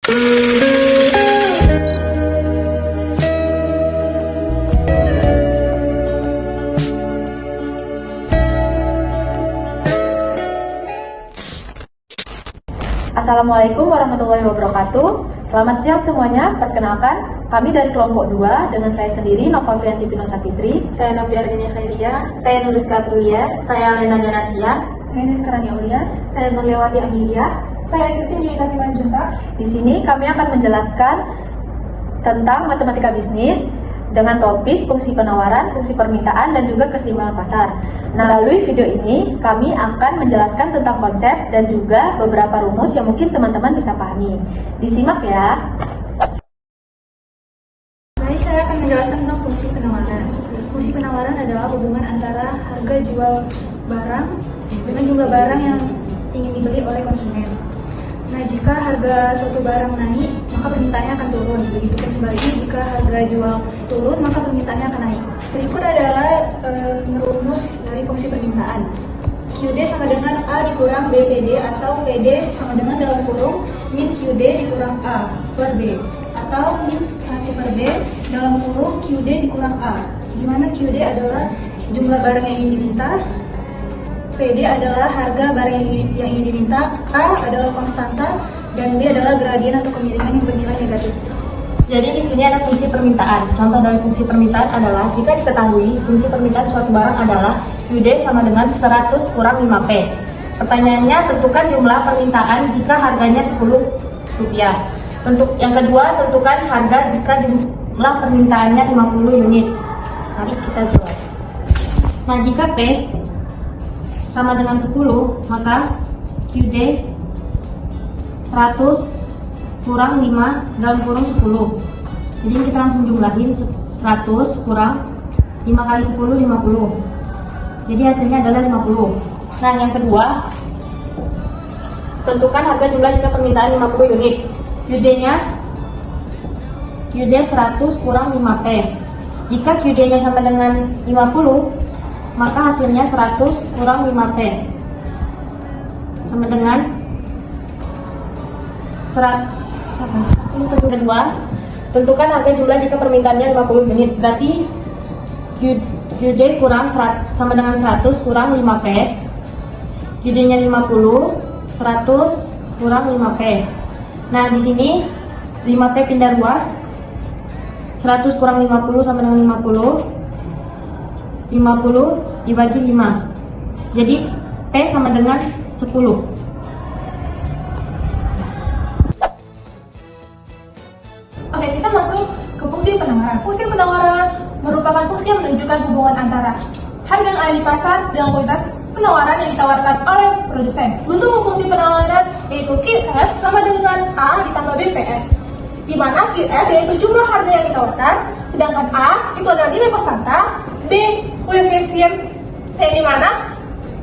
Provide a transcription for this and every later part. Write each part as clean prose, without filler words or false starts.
Assalamualaikum warahmatullahi wabarakatuh. Selamat siang semuanya. Perkenalkan, kami dari kelompok 2 dengan saya sendiri Nova Priyanti Pinosa Fitri. Saya Novia Ardini Khairia. Saya Nuris Katrulia. Saya Lena Janasia. Saya Niskarani Aulia. Saya Nurliawati Amelia. Saya Christine Yulita Simanjuntak. Di sini kami akan menjelaskan tentang matematika bisnis dengan topik fungsi penawaran, fungsi permintaan, dan juga keseimbangan pasar. Nah, melalui video ini kami akan menjelaskan tentang konsep dan juga beberapa rumus yang mungkin teman-teman bisa pahami. Disimak ya. Baik, saya akan menjelaskan tentang fungsi penawaran. Fungsi penawaran adalah hubungan antara harga jual barang dengan jumlah barang yang ingin dibeli oleh konsumen. Nah, jika harga suatu barang naik, maka permintaannya akan turun. Begitupun sebaliknya, jika harga jual turun, maka permintaannya akan naik. Berikut adalah rumus dari fungsi permintaan. QD sama dengan A dikurang BPD atau PD sama dengan dalam kurung min QD dikurang A per B atau min 1 per B dalam kurung QD dikurang A, di mana QD adalah jumlah barang yang ingin diminta, PD adalah harga barang yang ingin diminta, A adalah konstanta, dan B adalah gradien atau kemiringan yang bernilai negatif. Jadi di sini ada fungsi permintaan. Contoh dari fungsi permintaan adalah jika diketahui fungsi permintaan suatu barang adalah QD sama dengan 100 kurang 5P. Pertanyaannya, tentukan jumlah permintaan jika harganya Rp10. Untuk yang kedua, tentukan harga jika jumlah permintaannya 50 unit. Mari kita jawab. Nah, jika P sama dengan 10, maka QD 100 kurang 5 dalam kurung 10. Jadi kita langsung jumlahin 100 kurang 5 kali 10, 50. Jadi hasilnya adalah 50. Nah, yang kedua, tentukan harga jumlah jika permintaan 50 unit. QD 100 kurang 5P. Jika QD-nya sama dengan 50, maka hasilnya 100 kurang 5P sama dengan 100. Kedua, tentukan harga jumlah jika permintaannya 50 unit. Berarti QD kurang sama dengan 100 kurang 5P. QD-nya 50, 100 kurang 5P. Nah, di sini 5P pindah ruas. 100 kurang 50 sama dengan 50. 50 dibagi 5. Jadi P sama dengan 10. Oke, kita masuk ke fungsi penawaran. Fungsi penawaran merupakan fungsi yang menunjukkan hubungan antara harga yang ada di pasar dengan kualitas penawaran yang ditawarkan oleh produsen. Bentuk fungsi penawaran yaitu QS sama dengan A ditambah BPS, di mana QS yaitu jumlah harga yang ditawarkan, sedangkan A itu adalah nilai konstanta, B koefisien yang dimana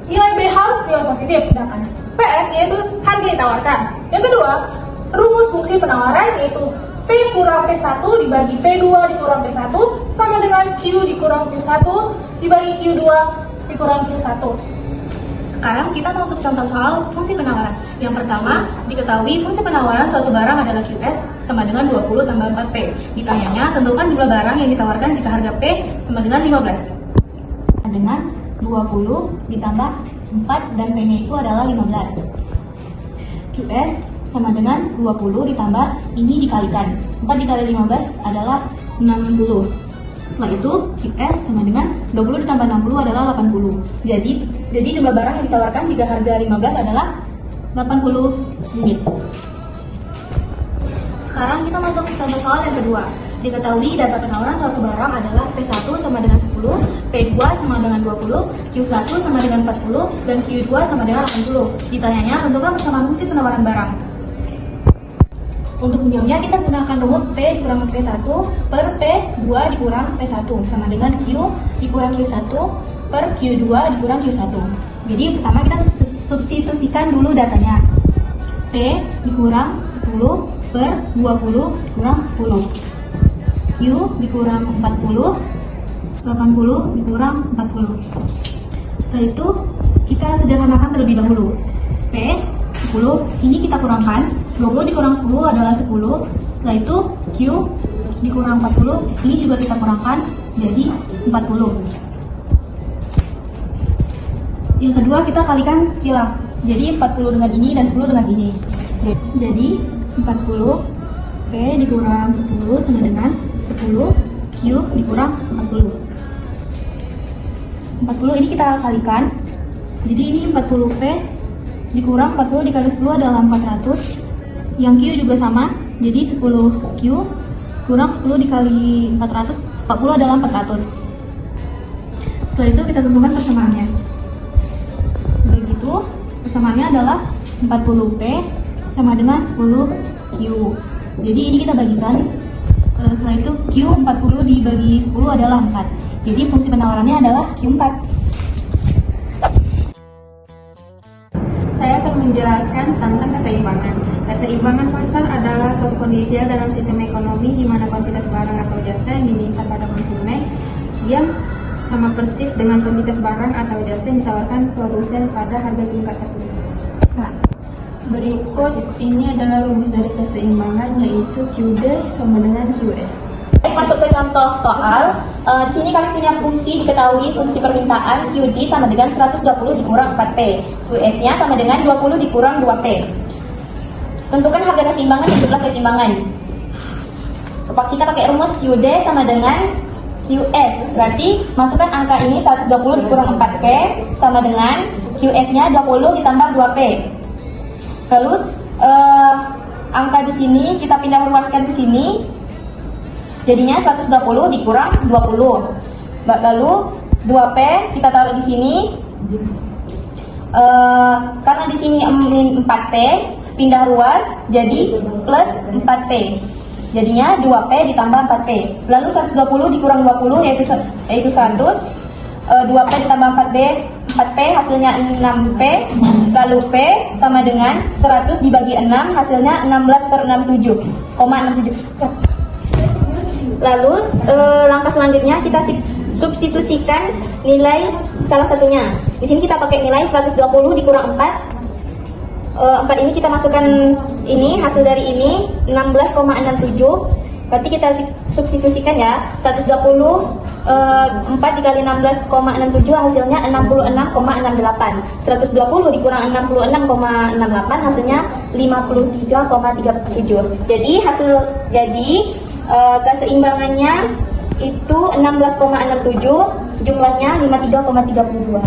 nilai B harus nilai positif, sedangkan PS yaitu harga yang ditawarkan. Yang kedua, rumus fungsi penawaran yaitu P kurang P1 dibagi P2 dikurang P1 sama dengan Q dikurang Q1 dibagi Q2 dikurang Q1. Sekarang kita masuk contoh soal fungsi penawaran. Yang pertama, diketahui fungsi penawaran suatu barang adalah QS sama dengan 20 tambah 4P. Ditanyanya, tentukan jumlah barang yang ditawarkan jika harga P sama dengan 15. Dengan 20 ditambah 4 dan P-nya itu adalah 15. QS sama dengan 20 ditambah ini dikalikan. 4 dikali 15 adalah 60. Setelah itu, QS sama dengan 20 ditambah 60 adalah 80. Jadi jumlah barang yang ditawarkan jika harga 15 adalah 80 unit. Sekarang kita masuk ke contoh soal yang kedua. Diketahui data penawaran suatu barang adalah P1 sama dengan 10, P2 sama dengan 20, Q1 sama dengan 40, dan Q2 sama dengan 80. Ditanyanya, tentukan persamaan fungsi penawaran barang. Untuk menjawabnya, kita gunakan rumus P dikurang P1 per P2 dikurang P1 sama dengan Q dikurang Q1 per Q2 dikurang Q1. Jadi pertama kita substitusikan dulu datanya. P dikurang 10 per 20 dikurang 10. Q dikurang 40, 80 dikurang 40. Setelah itu kita sederhanakan terlebih dahulu. P 10 ini kita kurangkan 20 dikurang 10 adalah 10. Setelah itu Q dikurang 40, ini juga kita kurangkan jadi 40. Yang kedua kita kalikan silang. Jadi 40 dengan ini dan 10 dengan ini. Jadi 40 P dikurang 10 sama dengan 10 Q dikurang 40. 40 ini kita kalikan. Jadi ini 40 P dikurang 40 dikali 10 adalah 400. Yang Q juga sama. Jadi 10 Q kurang 10 dikali 400, 40 adalah 400. Setelah itu kita tentukan persamaannya. Begitu, persamaannya adalah 40 P sama dengan 10 Q. Jadi ini kita bagikan. Setelah itu Q 40 dibagi 10 adalah 4. Jadi fungsi penawarannya adalah Q4. Saya akan menjelaskan tentang keseimbangan. Keseimbangan pasar adalah suatu kondisi dalam sistem ekonomi di mana kuantitas barang atau jasa yang diminta pada konsumen yang sama persis dengan kuantitas barang atau jasa yang ditawarkan produsen pada harga tingkat tertentu. Nah, berikut ini adalah rumus dari keseimbangan, yaitu QD sama dengan QS. Masuk ke contoh soal. Di sini kami punya fungsi diketahui fungsi permintaan QD sama dengan 120 dikurang 4P. QS-nya sama dengan 20 dikurang 2P. Tentukan harga keseimbangan dan jumlah keseimbangan. Kita pakai rumus QD sama dengan QS. Berarti masukkan angka ini 120 dikurang 4P sama dengan QS-nya 20 ditambah 2P. Lalu angka di sini kita pindah ruaskan ke sini. Jadinya 120 dikurang 20. Lalu 2P kita taruh di sini. Karena di sini 4P, pindah ruas jadi plus 4P. Jadinya 2P ditambah 4P. Lalu 120 dikurang 20 yaitu 100. 2P ditambah 4P hasilnya 6P. Lalu P sama dengan 100 dibagi 6 hasilnya 16/67,67. Lalu langkah selanjutnya kita substitusikan nilai salah satunya. Di sini kita pakai nilai 120 dikurang 4. 4 ini kita masukkan ini, hasil dari ini 16,67. Berarti kita substitusikan ya. 120 4 dikali 16,67 hasilnya 66,68. 120 dikurang 66,68 hasilnya 53,37. Jadi keseimbangannya itu 16,67, jumlahnya 53,32.